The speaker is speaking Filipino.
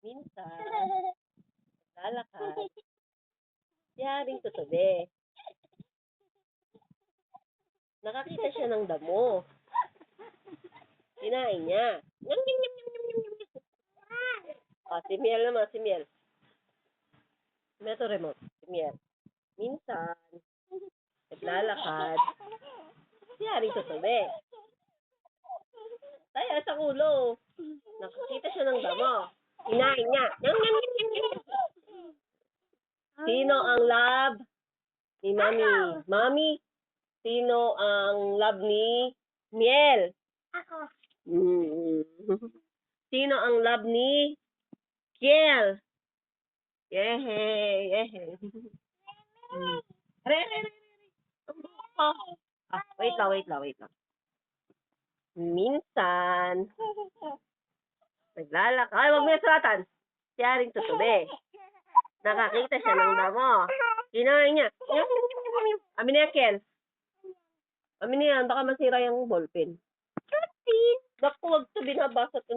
Minsan, lalakad. Si Haring Tutubi. Nakakita siya ng damo. Kinain niya. Nyam, nyam, nyam, nyam, nyam, nyam, nyam. Si Miel naman, si Miel. Meto remote, si Miel. Minsan, naglalakad. Si Haring Tutubi. Kaya sa ulo. Nakakita siya ng damo. Kinain niya. Nyam, nyam, nyam, nyam, nyam. Sino ang love ni Mami? Mami, sino ang love ni Miel? Ako. Sino ang love ni Kiel? Yehey, yehey. Wait lang. Minsan, naglalakad. Ay, wag mo yung suratan. Si Haring Tutubi. Nakakita siya ng damo. Kinain niya. Amin na yan, Kel. Amin na yan, baka masira yung ballpen. Bakit wag ito binabasa